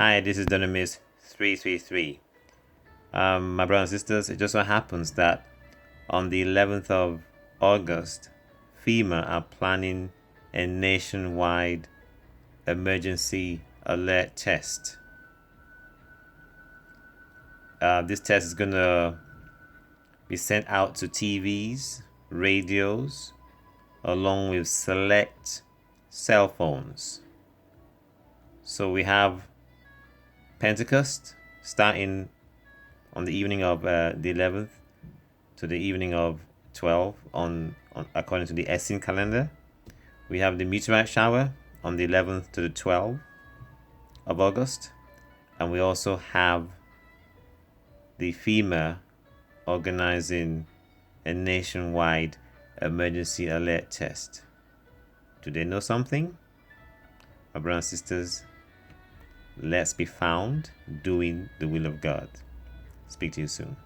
Hi, this is Dynamis 333. My brothers and sisters, it just so happens that on the 11th of August, Fema are planning a nationwide emergency alert test. This test is going to be sent out to TVs, radios, along with select cell phones. So we have Pentecost starting on the evening of the 11th to the evening of 12 on according to the Essene calendar. We have the meteorite shower on the 11th to the 12th of August, and we also have the FEMA organizing a nationwide emergency alert test. Do they know something? My brothers and sisters, let's be found doing the will of God. Speak to you soon.